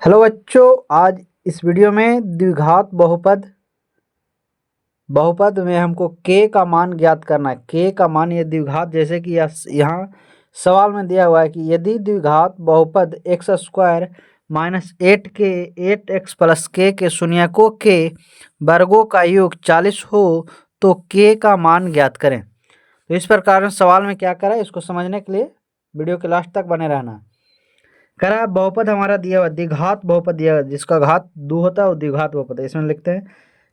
Hello बच्चों, आज इस वीडियो में द्विघात बहुपद में हमको k का मान ज्ञात करना है। k का मान ये द्विघात, जैसे कि यहाँ सवाल में दिया हुआ है कि यदि द्विघात बहुपद x square minus 8x plus के शून्यकों के वर्गों का योग 40 हो तो k का मान ज्ञात करें। तो इस प्रकार सवाल में क्या करा है, इसको समझने के लिए वीडियो के लास्ट तक बने रहना। करा बहुपद हमारा दिया हुआ द्विघात बहुपद दिया हुआ, जिसका घात 2 होता है वो द्विघात बहुपद है। इसमें लिखते हैं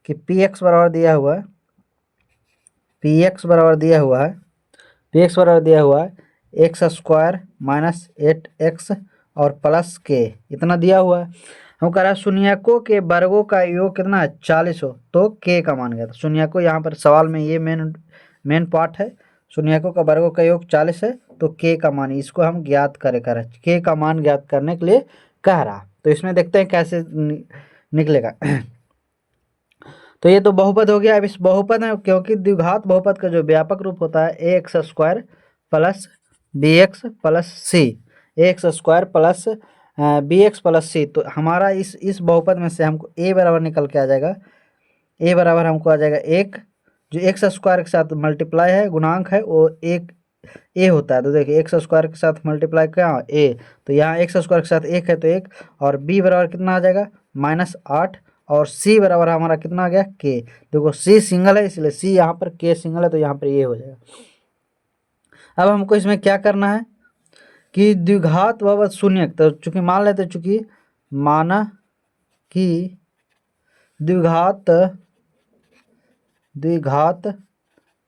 कि पी एक्स बराबर दिया हुआ है, पी एक्स बराबर दिया हुआ है एक्स स्क्वायर माइनस 8x और प्लस के, इतना दिया हुआ है। हम कह रहा है शून्यकों के वर्गों का योग कितना है 40 हो तो के का मान गया। तो शून्यकों यहाँ पर सवाल में ये मेन पार्ट है, शून्यकों का वर्गों का योग 40 है तो के का मान, इसको हम ज्ञात करे के का मान ज्ञात करने के लिए कह रहा। तो इसमें देखते हैं कैसे निकलेगा। तो ये तो बहुपद हो गया। अब इस बहुपद में, क्योंकि द्विघात बहुपद का जो व्यापक रूप होता है a x square plus b x plus c, a x square plus b x plus c, तो हमारा इस बहुपद में से हमको ए बराबर निकल के आ जाएगा। ए बराबर हमको आ जाएगा एक, जो एक्स स्क्वायर के साथ मल्टीप्लाई है, गुणांक है, वो एक ए होता है। तो देखिए एक्स स्क्वायर के साथ मल्टीप्लाई क्या ए, तो यहाँ एक्स स्क्वायर के साथ एक है तो एक, और बी बराबर कितना आ जाएगा -8, और सी बराबर हमारा कितना आ गया के। देखो सी सिंगल है इसलिए सी यहाँ पर, के सिंगल है तो यहाँ पर ये हो जाएगा। अब हमको इसमें क्या करना है कि द्विघात बहुपद शून्य, तो चूंकि मान लेते, चूंकि माना कि द्विघात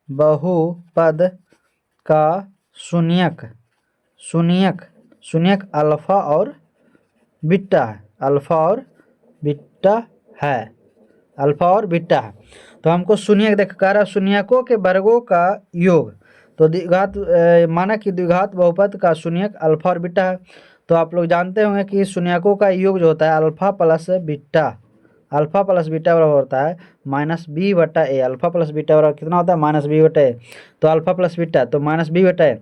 बहुपद का शून्यक अल्फा और बीटा है, अल्फा और बीटा है। तो हमको शून्यक देख कर रहा शून्यकों के वर्गों का योग, तो द्विघात माना कि द्विघात बहुपद का शून्यक अल्फा और बीटा है। तो आप लोग जानते होंगे कि शून्यकों का योग जो होता है अल्फा प्लस बीटा बराबर होता है -b/a। अल्फा प्लस बीटा बराबर कितना होता है -b/a। तो अल्फा प्लस बीटा तो -b/a,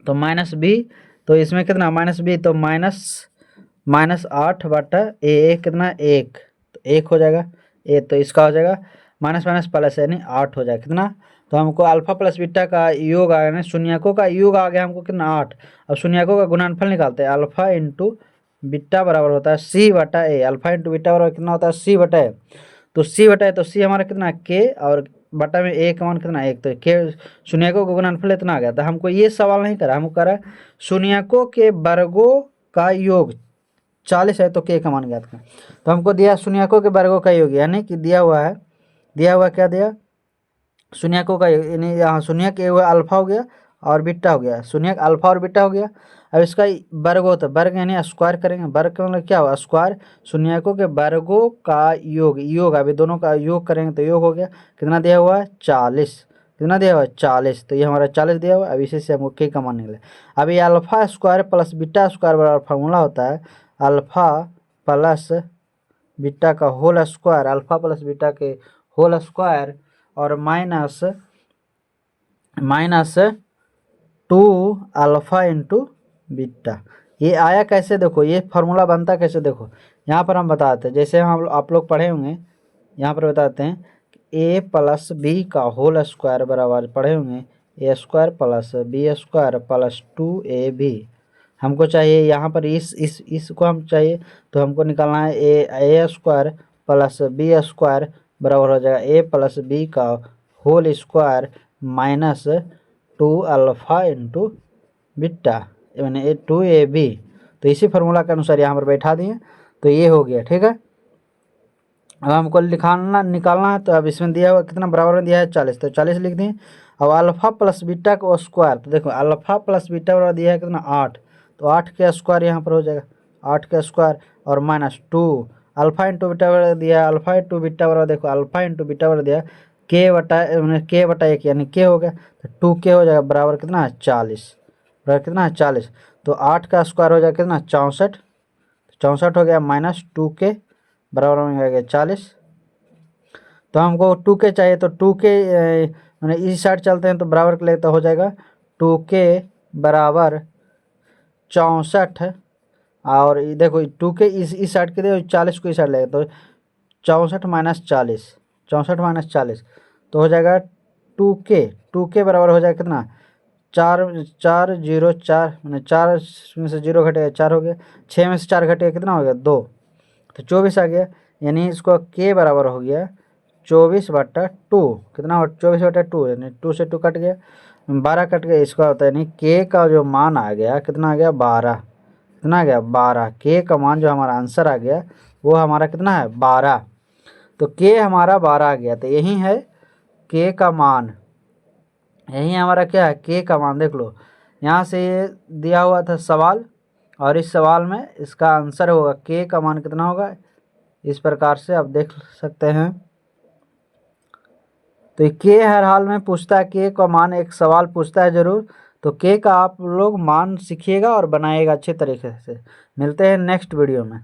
तो -b, तो इसमें कितना -b, तो -8/a कितना 1, तो 1 हो जाएगा ए, तो इसका हो जाएगा माइनस माइनस प्लस यानी 8 हो जाएगा कितना। तो हमको अल्फा प्लस बीटा का योग आ गया, शून्यकों का योग आ गया हमको कितना 8। अब शून्यकों का गुणनफल निकालते हैं, अल्फा इंटू बीटा बराबर होता है c/a। अल्फा इंटू बीटा बराबर कितना होता है c/a, तो c/a, तो c हमारा कितना के, और बटा में a का मान कितना 1, तो के शून्यकों का गुणनफल इतना आ गया। तो हमको ये सवाल नहीं करा, हमको करा शून्यकों के वर्गों का योग 40 है तो के का मान ज्ञात करें। तो हमको दिया शून्यकों के वर्गों का योग, यानी कि दिया हुआ क्या दिया, शून्यकों का यानी यहाँ शून्यक हुआ अल्फा हो गया और बीटा हो गया, शून्यक अल्फा और बीटा हो गया। अब इसका वर्ग होता है, वर्ग यानी स्क्वायर करेंगे, वर्ग का मतलब क्या हुआ स्क्वायर, शून्यकों के वर्गों का योग अभी दोनों का योग करेंगे तो योग हो गया कितना दिया हुआ है 40, कितना दिया हुआ है 40, तो ये हमारा 40 दिया हुआ है। अब इसी से हमको के का मान निकले। अब ये alpha square plus beta square बराबर फार्मूला होता है अल्फा प्लस बीटा का whole square, alpha plus beta के होल स्क्वायर और माइनस 2 अल्फा इंटू बीटा। ये आया कैसे, देखो ये फार्मूला बनता कैसे, देखो यहाँ पर हम बताते हैं, जैसे हम आप लोग पढ़े होंगे, यहाँ पर बताते हैं a प्लस बी का होल स्क्वायर बराबर पढ़े होंगे a square plus B square plus 2ab। हमको चाहिए यहाँ पर इसको हम चाहिए, तो हमको निकालना है A square plus B square बराबर हो जाएगा a प्लस बी का whole square minus 2 alpha into beta यानी 2ab। तो इसी फार्मूला के अनुसार यहाँ पर बैठा दिए, तो ये हो गया ठीक है। अब हमको निकालना है, तो अब इसमें दिया हुआ कितना बराबर में दिया है 40, तो 40 लिख दिए। अब अल्फा प्लस बीटा का स्क्वायर, तो देखो अल्फा प्लस बीटा बराबर दिया है कितना 8, तो 8 के स्क्वायर यहाँ पर हो जाएगा 8 के स्क्वायर और माइनस 2 अल्फा इंटू बीटा बराबर दिया, अल्फा इंटू बीटा बराबर देखो अल्फा इंटू बीटा बराबर दिया k/1 यानी के हो गया, तो 2k हो जाएगा बराबर कितना है 40, बराबर कितना है 40। तो 8 का स्क्वायर हो जाएगा कितना 64, 64 हो गया माइनस 2k बराबर में आ गया 40। तो हमको 2k चाहिए, तो 2k मैंने इस साइड चलते हैं तो बराबर के लिए तो हो जाएगा 2k बराबर 64 और देखो 2 के इस साइड के दे 40 को इस साइड लेगा तो 64 माइनस 40, 64 माइनस 40 तो हो जाएगा 2 के बराबर हो जाएगा कितना 4 मैंने 4 में से 0 घटेगा 4 हो गया, 6 में से 4 घटेगा कितना हो गया 2, तो 24 आ गया। यानी इसको के बराबर हो गया 24/2, कितना हो 24/2 यानी 2 से 2 कट गया, 12 कट गया, इसका होता है यानी के का जो मान आ गया कितना आ गया 12, कितना आ गया 12, के का मान जो हमारा आंसर आ गया वो हमारा कितना है 12, तो के हमारा 12 आ गया। तो यही है के का मान, यही हमारा क्या है के का मान। देख लो यहाँ से ये दिया हुआ था सवाल और इस सवाल में इसका आंसर होगा के का मान कितना होगा, इस प्रकार से आप देख सकते हैं। तो ये के हर हाल में पूछता है, के का मान एक सवाल पूछता है जरूर, तो के का आप लोग मान सीखिएगा और बनाइएगा अच्छे तरीके से। मिलते हैं नेक्स्ट वीडियो में।